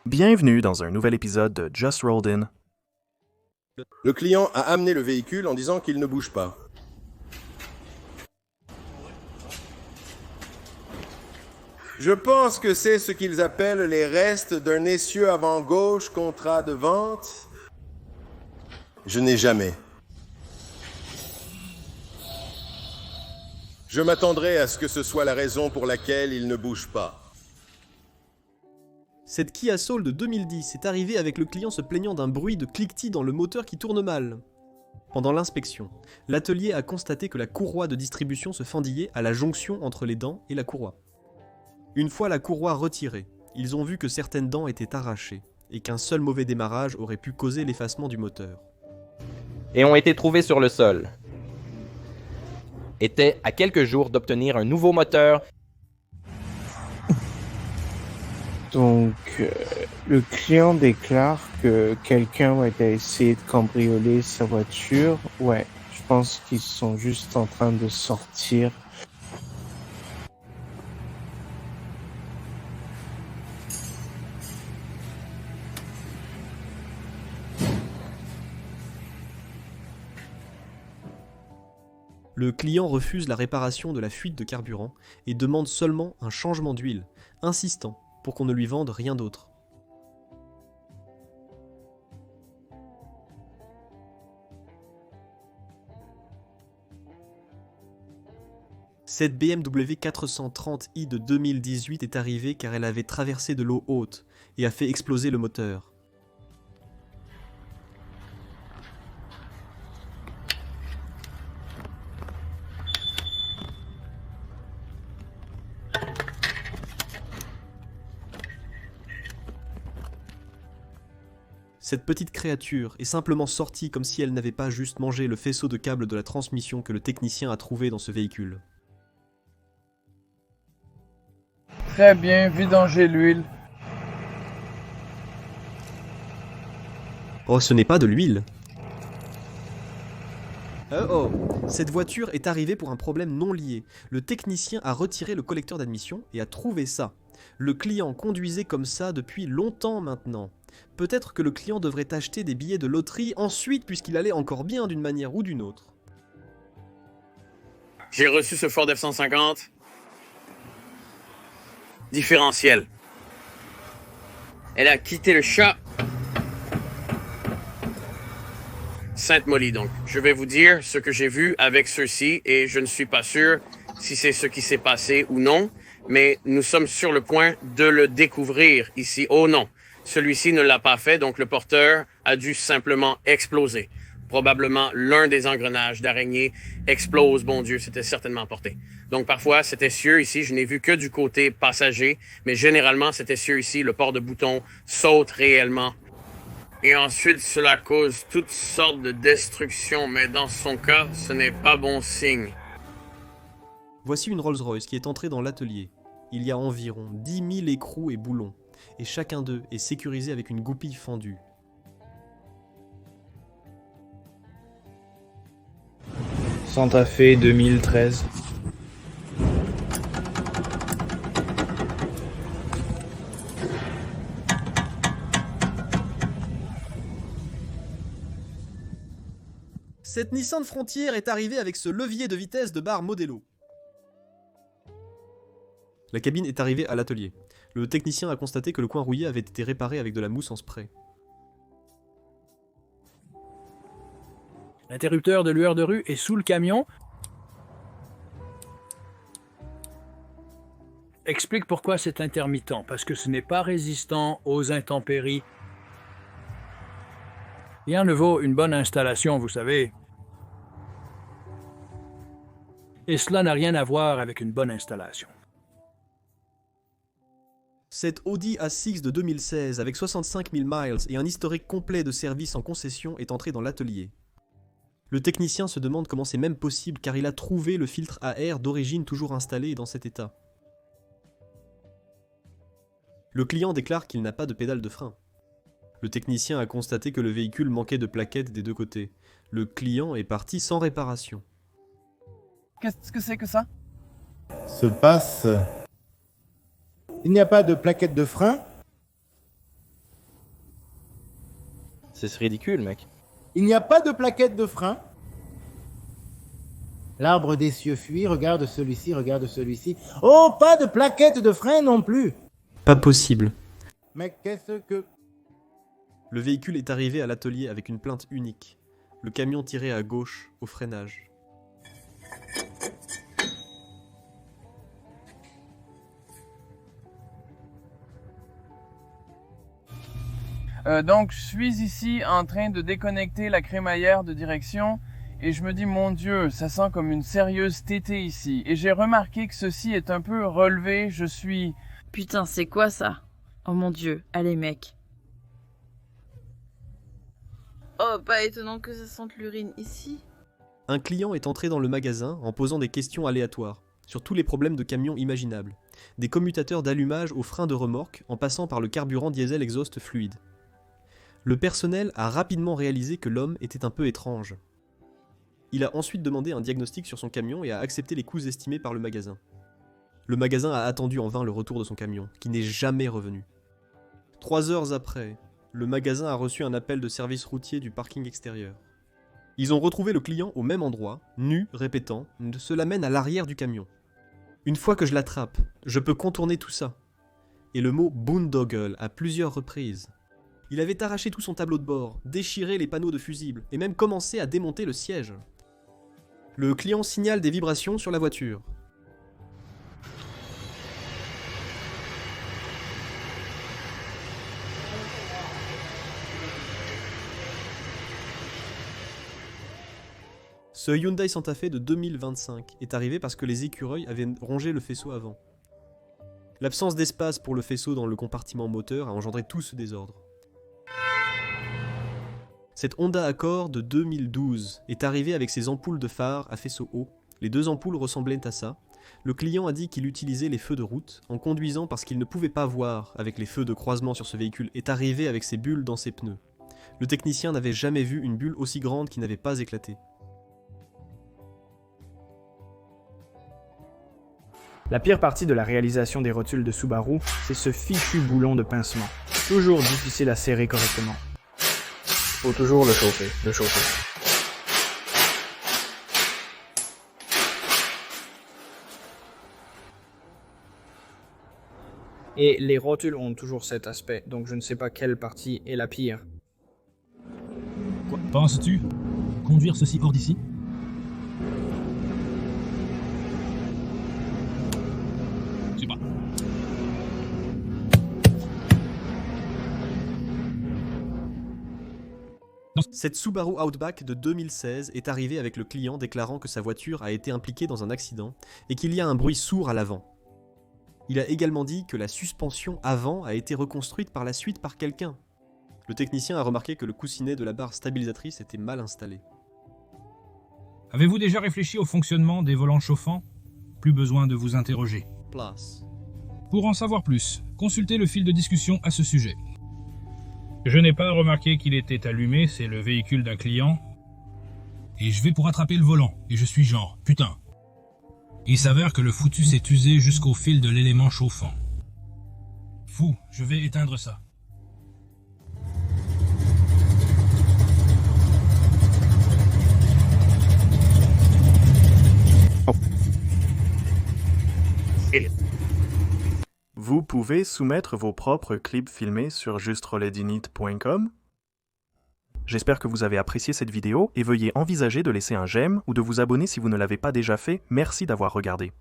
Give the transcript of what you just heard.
Bienvenue dans un nouvel épisode de Just Rolled In. Le client a amené le véhicule en disant qu'il ne bouge pas. Je pense que c'est ce qu'ils appellent les restes d'un essieu avant gauche contrat de vente. Je n'ai jamais. Je m'attendrai à ce que ce soit la raison pour laquelle il ne bouge pas. Cette Kia Soul de 2010 est arrivée avec le client se plaignant d'un bruit de cliquetis dans le moteur qui tourne mal. Pendant l'inspection, l'atelier a constaté que la courroie de distribution se fendillait à la jonction entre les dents et la courroie. Une fois la courroie retirée, ils ont vu que certaines dents étaient arrachées et qu'un seul mauvais démarrage aurait pu causer l'effacement du moteur. Et ont été trouvés sur le sol. Étaient à quelques jours d'obtenir un nouveau moteur. Donc, le client déclare que quelqu'un a essayé de cambrioler sa voiture. Ouais, je pense qu'ils sont juste en train de sortir. Le client refuse la réparation de la fuite de carburant et demande seulement un changement d'huile, insistant pour qu'on ne lui vende rien d'autre. Cette BMW 430i de 2018 est arrivée car elle avait traversé de l'eau haute et a fait exploser le moteur. Cette petite créature est simplement sortie comme si elle n'avait pas juste mangé le faisceau de câbles de la transmission que le technicien a trouvé dans ce véhicule. Très bien, vidangez l'huile. Oh, ce n'est pas de l'huile. Oh, cette voiture est arrivée pour un problème non lié. Le technicien a retiré le collecteur d'admission et a trouvé ça. Le client conduisait comme ça depuis longtemps maintenant. Peut-être que le client devrait acheter des billets de loterie ensuite puisqu'il allait encore bien d'une manière ou d'une autre. J'ai reçu ce Ford F-150. Différentiel. Elle a quitté le shop. Sainte-Molly, donc. Je vais vous dire ce que j'ai vu avec ceux-ci et je ne suis pas sûr si c'est ce qui s'est passé ou non, mais nous sommes sur le point de le découvrir ici. Oh non, celui-ci ne l'a pas fait, donc le porteur a dû simplement exploser. Probablement l'un des engrenages d'araignée explose, bon Dieu, c'était certainement porté. Donc parfois, cet essieu ici, je n'ai vu que du côté passager, mais généralement, cet essieu ici, le port de bouton, saute réellement. Et ensuite, cela cause toutes sortes de destructions, mais dans son cas, ce n'est pas bon signe. Voici une Rolls-Royce qui est entrée dans l'atelier. Il y a environ 10 000 écrous et boulons, et chacun d'eux est sécurisé avec une goupille fendue. Santa Fe 2013. Cette Nissan Frontier est arrivée avec ce levier de vitesse de barre Modelo. La cabine est arrivée à l'atelier. Le technicien a constaté que le coin rouillé avait été réparé avec de la mousse en spray. L'interrupteur de lueur de rue est sous le camion. Explique pourquoi c'est intermittent, parce que ce n'est pas résistant aux intempéries. Rien ne vaut une bonne installation, vous savez. Et cela n'a rien à voir avec une bonne installation. Cette Audi A6 de 2016 avec 65 000 miles et un historique complet de service en concession est entrée dans l'atelier. Le technicien se demande comment c'est même possible car il a trouvé le filtre à air d'origine toujours installé dans cet état. Le client déclare qu'il n'a pas de pédale de frein. Le technicien a constaté que le véhicule manquait de plaquettes des deux côtés. Le client est parti sans réparation. Qu'est-ce que c'est que ça? Se passe. Il n'y a pas de plaquette de frein. C'est ridicule, mec. Il n'y a pas de plaquette de frein. L'arbre des cieux fuit, regarde celui-ci, regarde celui-ci. Oh, pas de plaquette de frein non plus. Pas possible. Mais qu'est-ce que... Le véhicule est arrivé à l'atelier avec une plainte unique. Le camion tiré à gauche, au freinage. Donc, je suis ici en train de déconnecter la crémaillère de direction et je me dis, mon Dieu, ça sent comme une sérieuse tétée ici. Et j'ai remarqué que ceci est un peu relevé, je suis... Putain, c'est quoi ça? Oh mon Dieu, allez mec. Oh, pas étonnant que ça sente l'urine ici. Un client est entré dans le magasin en posant des questions aléatoires sur tous les problèmes de camions imaginables. Des commutateurs d'allumage aux freins de remorque en passant par le carburant diesel exhaust fluide. Le personnel a rapidement réalisé que l'homme était un peu étrange. Il a ensuite demandé un diagnostic sur son camion et a accepté les coûts estimés par le magasin. Le magasin a attendu en vain le retour de son camion, qui n'est jamais revenu. 3 heures après, le magasin a reçu un appel de service routier du parking extérieur. Ils ont retrouvé le client au même endroit, nu, répétant « Cela mène à l'arrière du camion ». Une fois que je l'attrape, je peux contourner tout ça. Et le mot « boondoggle » à plusieurs reprises. Il avait arraché tout son tableau de bord, déchiré les panneaux de fusibles, et même commencé à démonter le siège. Le client signale des vibrations sur la voiture. Ce Hyundai Santa Fe de 2025 est arrivé parce que les écureuils avaient rongé le faisceau avant. L'absence d'espace pour le faisceau dans le compartiment moteur a engendré tout ce désordre. Cette Honda Accord de 2012 est arrivée avec ses ampoules de phare à faisceau haut. Les 2 ampoules ressemblaient à ça. Le client a dit qu'il utilisait les feux de route en conduisant parce qu'il ne pouvait pas voir avec les feux de croisement sur ce véhicule est arrivé avec ses bulles dans ses pneus. Le technicien n'avait jamais vu une bulle aussi grande qui n'avait pas éclaté. La pire partie de la réalisation des rotules de Subaru, c'est ce fichu boulon de pincement. Toujours difficile à serrer correctement. Faut toujours le chauffer, Et les rotules ont toujours cet aspect, donc je ne sais pas quelle partie est la pire. Quoi penses-tu? Conduire ceci hors d'ici? Je sais pas. Cette Subaru Outback de 2016 est arrivée avec le client déclarant que sa voiture a été impliquée dans un accident et qu'il y a un bruit sourd à l'avant. Il a également dit que la suspension avant a été reconstruite par la suite par quelqu'un. Le technicien a remarqué que le coussinet de la barre stabilisatrice était mal installé. Avez-vous déjà réfléchi au fonctionnement des volants chauffants? Plus besoin de vous interroger. Place. Pour en savoir plus, consultez le fil de discussion à ce sujet. Je n'ai pas remarqué qu'il était allumé, c'est le véhicule d'un client. Et je vais pour attraper le volant, et je suis genre, putain. Il s'avère que le foutu s'est usé jusqu'au fil de l'élément chauffant. Fou, je vais éteindre ça. Vous pouvez soumettre vos propres clips filmés sur justrolledignit.com. J'espère que vous avez apprécié cette vidéo et veuillez envisager de laisser un j'aime ou de vous abonner si vous ne l'avez pas déjà fait. Merci d'avoir regardé.